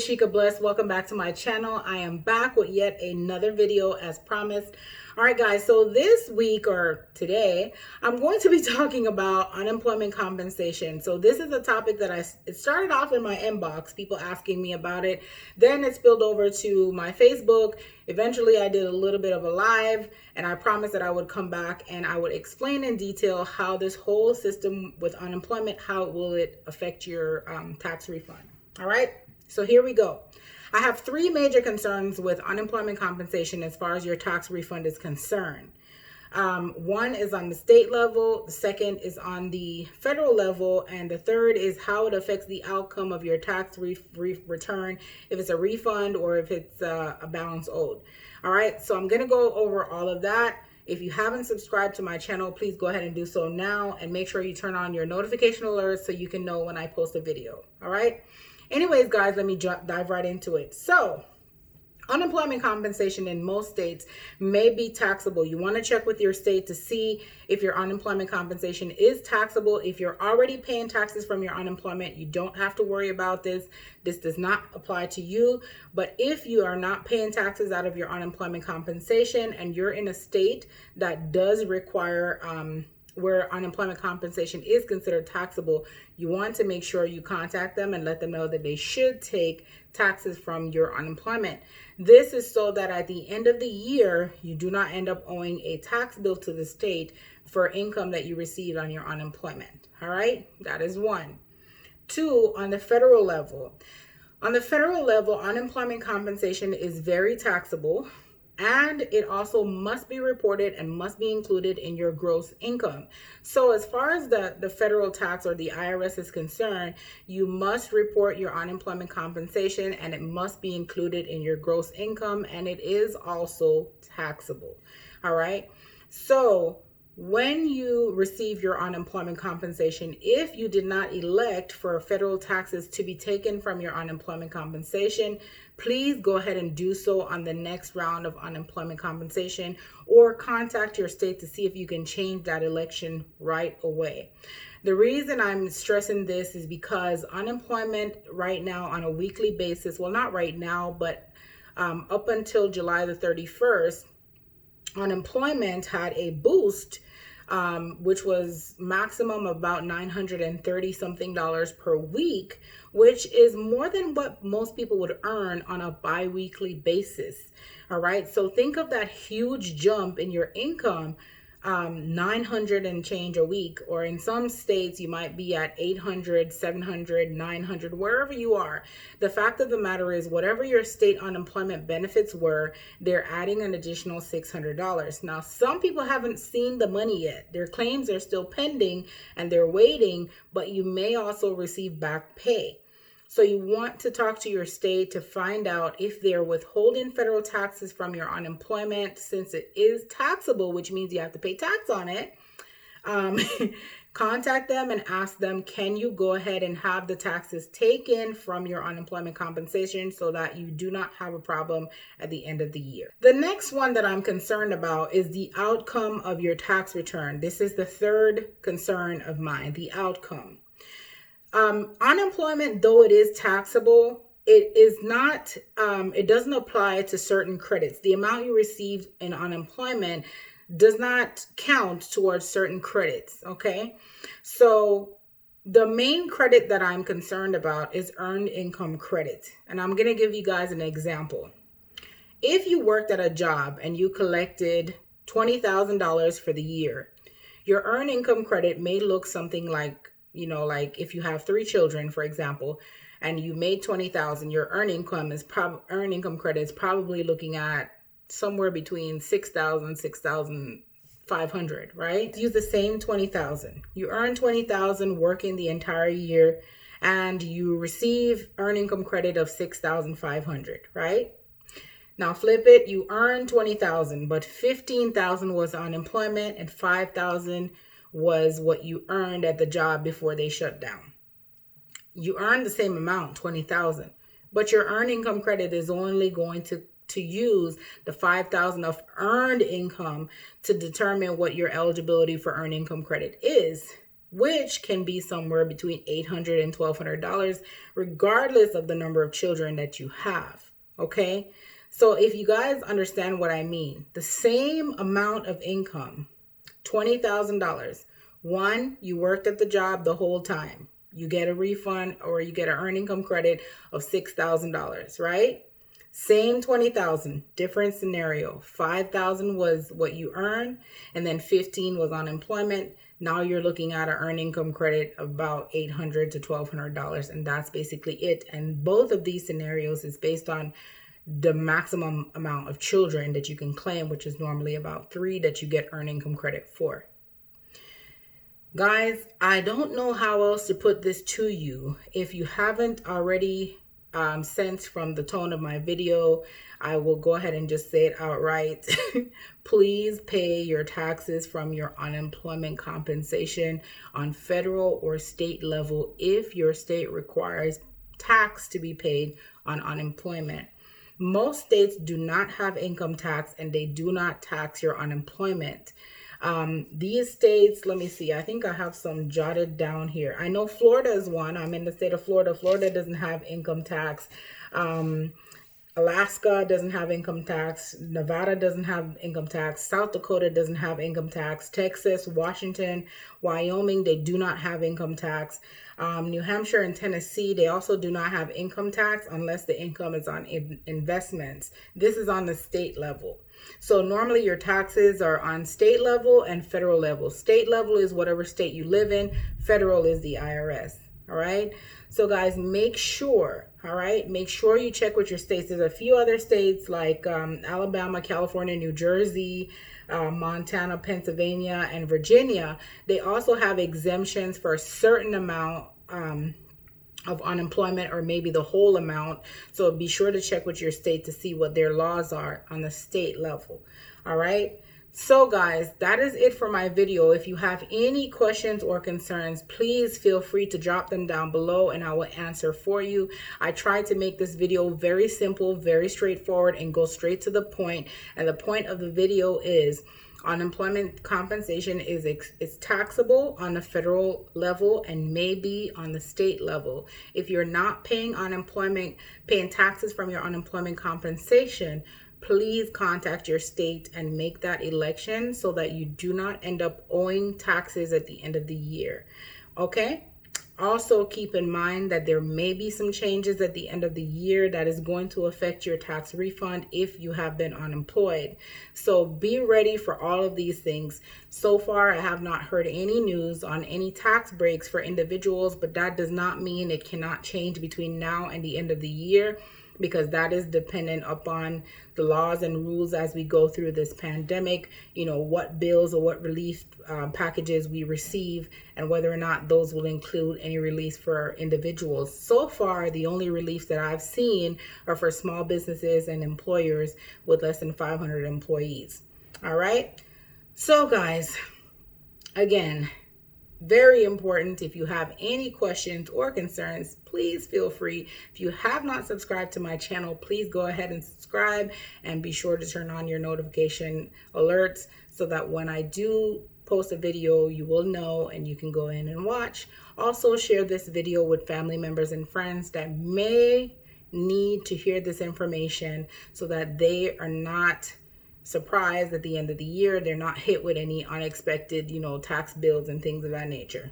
is Sheikah Bless. Welcome back to my channel. I am back with yet another video as promised. All right, guys, so this week or today, I'm going to be talking about unemployment compensation. So this is a topic that it started off in my inbox, people asking me about it. Then it spilled over to my Facebook. Eventually, I did a little bit of a live, and I promised that I would come back and I would explain in detail how this whole system with unemployment, how will it affect your tax refund. All right, so here we go. I have three major concerns with unemployment compensation as far as your tax refund is concerned. One is on the state level, the second is on the federal level, and the third is how it affects the outcome of your tax return, if it's a refund or if it's a balance owed. All right, so I'm going to go over all of that. If you haven't subscribed to my channel, please go ahead and do so now, and make sure you turn on your notification alerts so you can know when I post a video. All right. Anyways, guys, let me dive right into it. So, unemployment compensation in most states may be taxable. You want to check with your state to see if your unemployment compensation is taxable. If you're already paying taxes from your unemployment, you don't have to worry about this. This does not apply to you. But if you are not paying taxes out of your unemployment compensation and you're in a state that does require where unemployment compensation is considered taxable, you want to make sure you contact them and let them know that they should take taxes from your unemployment. This is so that at the end of the year, you do not end up owing a tax bill to the state for income that you received on your unemployment. All right, that is one. Two, on the federal level. On the federal level, unemployment compensation is very taxable. And it also must be reported and must be included in your gross income. So as far as the federal tax or the IRS is concerned, you must report your unemployment compensation and it must be included in your gross income, and it is also taxable. All right. So when you receive your unemployment compensation, if you did not elect for federal taxes to be taken from your unemployment compensation, please go ahead and do so on the next round of unemployment compensation, or contact your state to see if you can change that election right away. The reason I'm stressing this is because unemployment right now on a weekly basis, well, not right now, but up until July the 31st, unemployment had a boost, which was maximum about $930 something per week, which is more than what most people would earn on a bi-weekly basis. All right. So think of that huge jump in your income, 900 and change a week, or in some states you might be at 800, 700, 900, wherever you are. The fact of the matter is, whatever your state unemployment benefits were, they're adding an additional $600. Now, some people haven't seen the money yet. Their claims are still pending and they're waiting, but you may also receive back pay. So you want to talk to your state to find out if they're withholding federal taxes from your unemployment, since it is taxable, which means you have to pay tax on it. Contact them and ask them, can you go ahead and have the taxes taken from your unemployment compensation so that you do not have a problem at the end of the year. The next one that I'm concerned about is the outcome of your tax return. This is the third concern of mine, the outcome. Unemployment, though it is taxable, it is not, it doesn't apply to certain credits. The amount you received in unemployment does not count towards certain credits. Okay. So the main credit that I'm concerned about is earned income credit. And I'm going to give you guys an example. If you worked at a job and you collected $20,000 for the year, your earned income credit may look something like, like if you have 3 children, for example, and you made $20,000, your earned income credit is probably looking at somewhere between $6,000, $6,500, right? Use the same $20,000. You earn $20,000 working the entire year, and you receive earned income credit of $6,500, right? Now flip it. You earn $20,000, but $15,000 was unemployment and $5,000 was what you earned at the job before they shut down. You earned the same amount, $20,000, but your earned income credit is only going to use the $5,000 of earned income to determine what your eligibility for earned income credit is. which can be somewhere between $800 and $1,200, regardless of the number of children that you have. Okay, so if you guys understand what I mean, the same amount of income, $20,000. One, you worked at the job the whole time. You get a refund or you get an earned income credit of $6,000, right? Same 20,000, different scenario. 5,000 was what you earned, and then 15 was unemployment. Now you're looking at an earned income credit of about $800 to $1,200, and that's basically it. And both of these scenarios is based on the maximum amount of children that you can claim, which is normally about 3 that you get earned income credit for. Guys, I don't know how else to put this to you. If you haven't already sensed from the tone of my video, I will go ahead and just say it outright. Please pay your taxes from your unemployment compensation on federal or state level if your state requires tax to be paid on unemployment. Most states do not have income tax and they do not tax your unemployment. These states, let me see, I think I have some jotted down here. I know Florida is one. I'm in the state of Florida. Florida doesn't have income tax. Alaska doesn't have income tax. Nevada doesn't have income tax. South Dakota doesn't have income tax. Texas, Washington, Wyoming, they do not have income tax. New Hampshire and Tennessee, they also do not have income tax unless the income is on investments. This is on the state level. So normally your taxes are on state level and federal level. State level is whatever state you live in. Federal is the IRS. All right. So guys, make sure, all right, make sure you check with your states. There's a few other states like Alabama, California, New Jersey, Montana, Pennsylvania, and Virginia. They also have exemptions for a certain amount of unemployment, or maybe the whole amount. So be sure to check with your state to see what their laws are on the state level. All right. So guys, that is it for my video. If you have any questions or concerns, please feel free to drop them down below and I will answer for you. I tried to make this video very simple, very straightforward, and go straight to the point. And the point of the video is unemployment compensation is taxable on the federal level and maybe on the state level. If you're not paying taxes from your unemployment compensation, please contact your state and make that election so that you do not end up owing taxes at the end of the year. Okay? Also, keep in mind that there may be some changes at the end of the year that is going to affect your tax refund if you have been unemployed. So be ready for all of these things. So far, I have not heard any news on any tax breaks for individuals, but that does not mean it cannot change between now and the end of the year, because that is dependent upon the laws and rules as we go through this pandemic, you know, what bills or what relief packages we receive and whether or not those will include any release for individuals. So far, the only reliefs that I've seen are for small businesses and employers with less than 500 employees. All right. So guys, again, very important. If you have any questions or concerns, please feel free. If you have not subscribed to my channel, please go ahead and subscribe and be sure to turn on your notification alerts so that when I do post a video, you will know and you can go in and watch. Also, share this video with family members and friends that may need to hear this information so that they are not surprised at the end of the year. They're not hit with any unexpected, tax bills and things of that nature.